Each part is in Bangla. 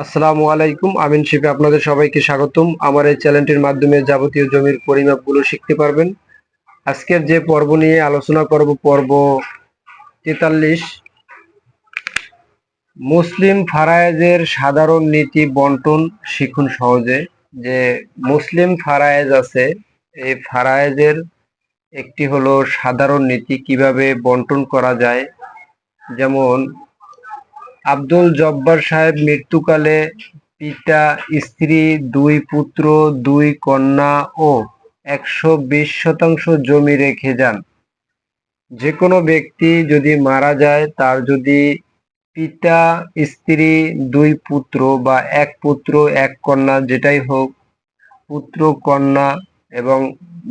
আসসালামু আলাইকুম। আমিন শিফে আপনাদের সবাইকে স্বাগতম। আমার এই চ্যানেলটির মাধ্যমে যাবতীয় জমির পরিমাপগুলো শিখতে পারবেন। আজকের যে পর্ব নিয়ে আলোচনা করব, পর্ব 43, মুসলিম ফারায়েজের সাধারণ নীতি বন্টন শিখুন সহজে। যে মুসলিম ফারায়েজ আছে, এই ফারায়েজের একটি হলো সাধারণ নীতি, কিভাবে বন্টন করা যায়। যেমন আব্দুল জব্বার সাহেব মৃত্যুকালে পিতা, স্ত্রী, 2 পুত্র, 2 কন্যা ও 120% জমি রেখে যান। যে কোনো ব্যক্তি যদি মারা যায়, তার যদি পিতা, স্ত্রী, 2 পুত্র বা 1 পুত্র 1 কন্যা যেটাই হোক, পুত্র কন্যা এবং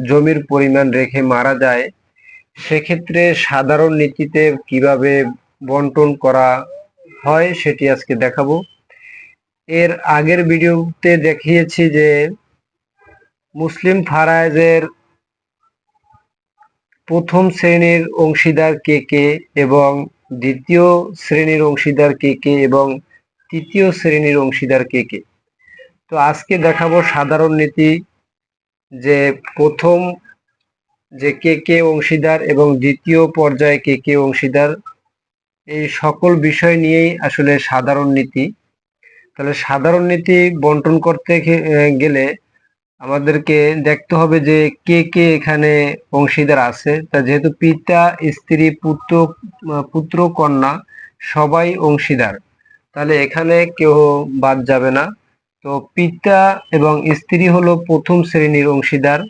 জমির পরিমাণ রেখে মারা যায়, সেক্ষেত্রে সাধারণ নীতিতে কিভাবে বন্টন করা হয় সেটি আজকে দেখাবো। এর আগের ভিডিওতে দেখিয়েছি যে মুসলিম ফারায়েজের প্রথম শ্রেণীর অংশীদার কে কে এবং দ্বিতীয় শ্রেণীর অংশীদার কে কে এবং তৃতীয় শ্রেণীর অংশীদার কে কে। তো আজকে দেখাবো সাধারণ নীতি, যে প্রথম যে কে কে অংশীদার এবং দ্বিতীয় পর্যায়ে কে কে অংশীদার, এই সকল বিষয় নিয়েই আসলে সাধারণ নীতি। তাহলে সাধারণ নীতি বন্টন করতে গেলে আমাদেরকে দেখতে হবে যে কে কে এখানে অংশীদার আছে। তা যেহেতু পিতা, স্ত্রী, পুত্র কন্যা সবাই অংশীদার, তাহলে এখানে কেউ বাদ যাবে না। তো পিতা এবং স্ত্রী হলো প্রথম শ্রেণীর অংশীদার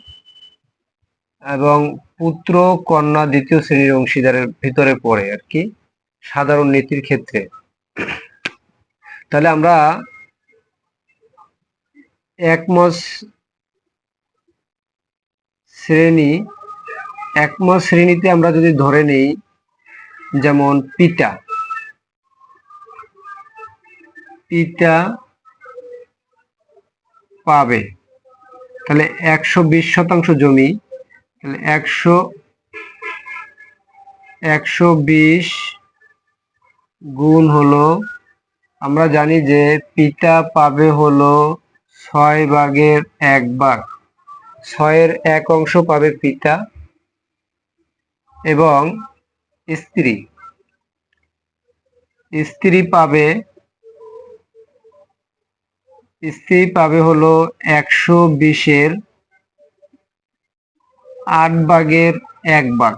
এবং পুত্র কন্যা দ্বিতীয় শ্রেণীর অংশীদারের ভিতরে পড়ে আর কি, সাধারণ নীতির ক্ষেত্রে। তাহলে আমরা একমস শ্রেণীতে আমরা যদি ধরে নেই, যেমন পিতা পাবে তাহলে 120% জমি, তাহলে 120 গুণ হলো, আমরা জানি যে পিতা পাবে হলো 6/1 6-এর 1 অংশ পাবে পিতা এবং স্ত্রী পাবে হলো 120-এর 8/1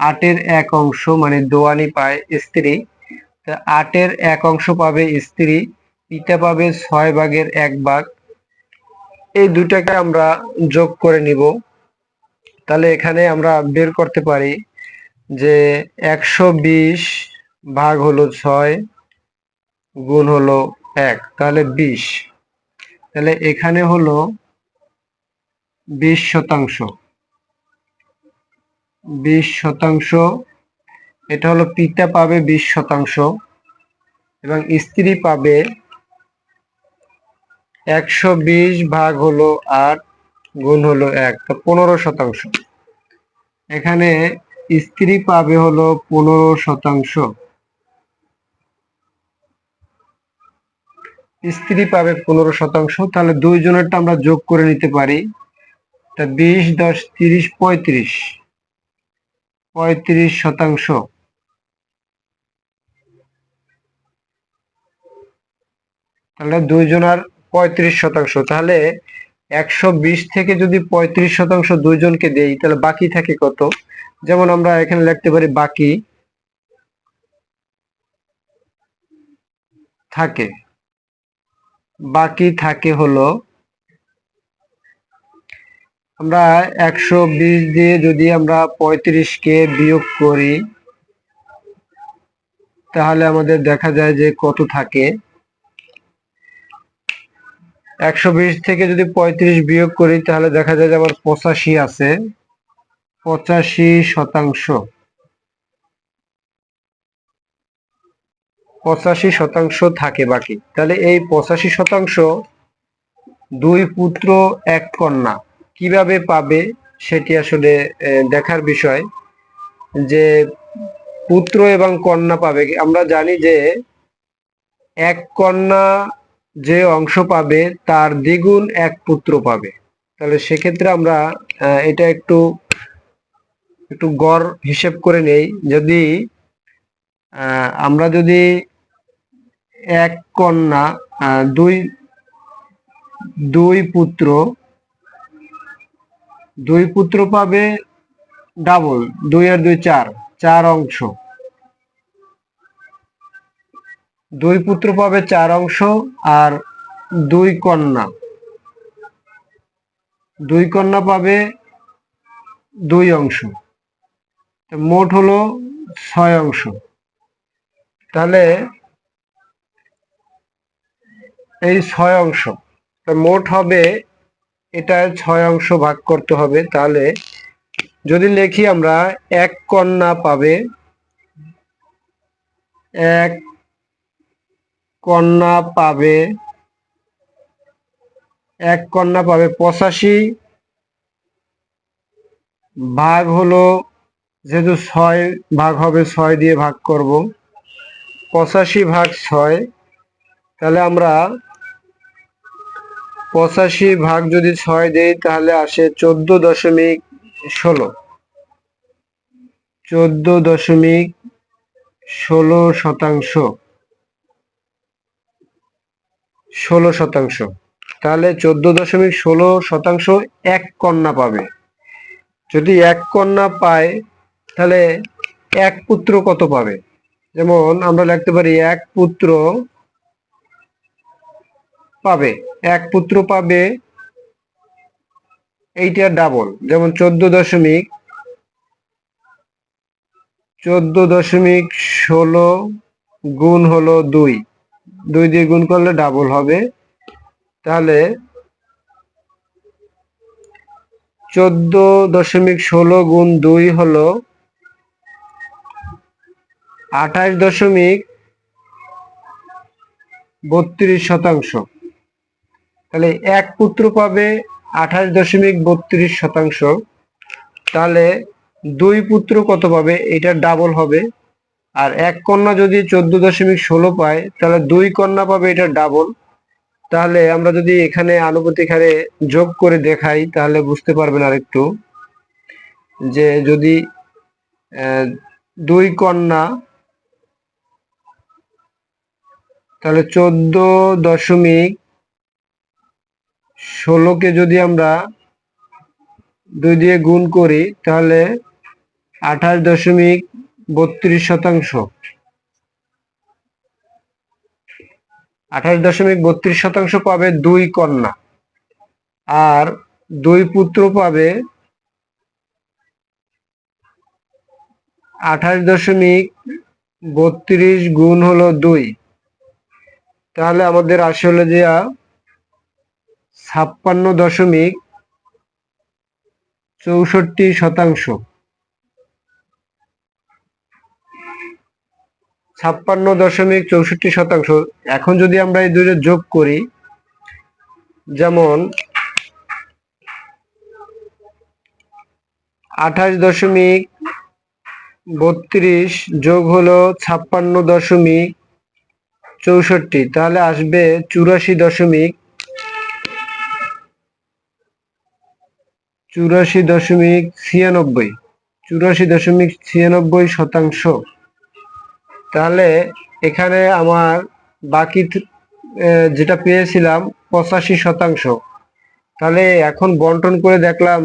8-এর 1 অংশ, মানে দোয়ানি পায় স্ত্রী। 8-এর 1 অংশ পাবে স্ত্রী, পিতা পাবে 6/1। এই দুটাকে আমরা যোগ করে নিব। তাহলে এখানে আমরা বের করতে পারি যে 120 ভাগ হলো 6 গুণ হলো 1, তাহলে 20। তাহলে এখানে হলো 20%। এটা হলো পিতা পাবে 20% এবং স্ত্রী পাবে 120 ভাগ হলো 8 গুণ হলো 1, তো 15%। এখানে স্ত্রী পাবে হলো 15%, তাহলে দুইজনেরটা আমরা যোগ করে নিতে পারি। তা 20, 10, 30, 35%। তাহলে দুইজনার 35%। তাহলে 120 থেকে যদি 35% দুইজনকে দেই, তাহলে বাকি থাকে কত? যেমন আমরা এখানে লিখতে পারি বাকি থাকে হলো, আমরা 120 দিয়ে যদি আমরা 35-কে বিয়োগ করি, তাহলে আমাদের দেখা যায় যে কত থাকে। 120 থেকে যদি 35 বিয়োগ করি, তাহলে দেখা যায় যে আবার 85 আছে, 85% থাকে বাকি। তাহলে এই 85% 2 পুত্র 1 কন্যা কিভাবে পাবে সেটি আসলে দেখার বিষয়। যে পুত্র এবং কন্যা পাবে, আমরা জানি যে 1 কন্যা যে অংশ পাবে তার দ্বিগুণ এক পুত্র পাবে। তাহলে সেক্ষেত্রে আমরা এটা একটু একটু গড় হিসেব করে নেই। যদি আমরা যদি এক কন্যা দুই দুই পুত্র পাবে ডাবল, 2 আর 2 4, 4 অংশ। 2 পুত্র পাবে 4 অংশ আর 2 কন্যা পাবে 2 অংশ। মোট হলো 6 অংশ। তাহলে এই 6 অংশ মোট হবে, এটা 6 অংশ ভাগ করতে হবে। তাহলে যদি লিখি আমরা এক কন্যা পাবে এক কন্যা পাবে 85 ভাগ হলো, যেহেতু 6 ভাগ হবে 6 দিয়ে ভাগ করব, 85 ভাগ 6। তাহলে আমরা 85 ভাগ যদি 6 দেই তাহলে আসে 14.16, 14.16 শতাংশ, 16%। তাহলে 14.16% এক কন্যা পাবে। যদি এক কন্যা পায় তাহলে এক পুত্র কত পাবে? যেমন আমরা লিখতে পারি এক পুত্র পাবে এইটার ডাবল, যেমন 14.16 গুণ হলো 2, 2 দিয়ে গুণ করলে ডাবল হবে। তাহলে 14.16 গুণ 2 হলো 28.32%। তাহলে এক পুত্র পাবে 28.32%। তাহলে 2 পুত্র কত পাবে? এটা ডাবল হবে। আর এক কন্যা যদি 14.16 পায় তাহলে 2 কন্যা পাবে, এটা ডাবল। তাহলে আমরা যদি এখানে আনুপাতিক হারে যোগ করে দেখাই তাহলে বুঝতে পারবেন আরেকটু, যে যদি 2 কন্যা, তাহলে 14.16কে যদি আমরা 2 দিয়ে গুণ করি তাহলে 28.32%। 28.32% পাবে 2 কন্যা, আর 2 পুত্র পাবে 28.32 গুণ হলো 2। তাহলে আমাদের আসলে যে 56.64%। 56.64%। এখন যদি আমরা এই দুইটা যোগ করি, যেমন 28.32 যোগ হলো 56.64, তাহলে আসবে 84.96%। তাহলে এখানে আমার বাকি যেটা পেয়েছিলাম 85%। তাহলে এখন বন্টন করে দেখলাম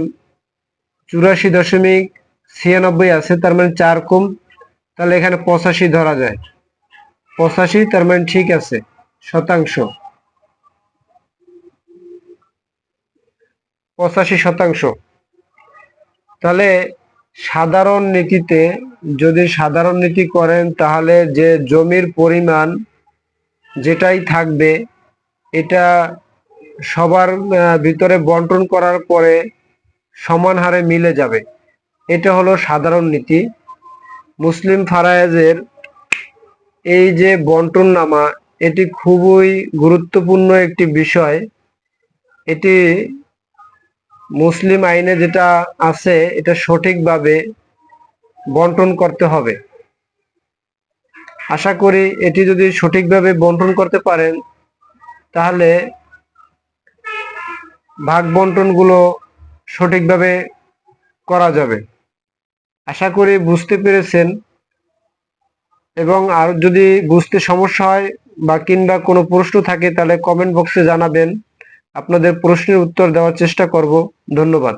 84.96 আছে, তার মানে 4 কম। তাহলে এখানে 85 ধরা যায়। 85 তার মানে ঠিক আছে, শতাংশ, 85%। তাহলে সাধারণ নীতিতে যদি সাধারণ নীতি করেন তাহলে যে জমির পরিমাণ যেটাই থাকবে এটা সবার ভিতরে বন্টন করার পরে সমান হারে মিলে যাবে। এটা হলো সাধারণ নীতি। মুসলিম ফারায়েজের এই যে বন্টন নামা, এটি খুবই গুরুত্বপূর্ণ একটি বিষয়। এটি মুসলিম আইনে যেটা আছে এটা সঠিকভাবে বন্টন করতে হবে। আশা করি এটি যদি সঠিকভাবে বন্টন করতে পারেন তাহলে ভাগ বন্টন গুলো সঠিকভাবে করা যাবে। আশা করি বুঝতে পেরেছেন, এবং আর যদি বুঝতে সমস্যা হয় বা কিংবা কোনো প্রশ্ন থাকে তাহলে কমেন্ট বক্সে জানাবেন। আপনাদের প্রশ্নের উত্তর দেওয়ার চেষ্টা করব। ধন্যবাদ।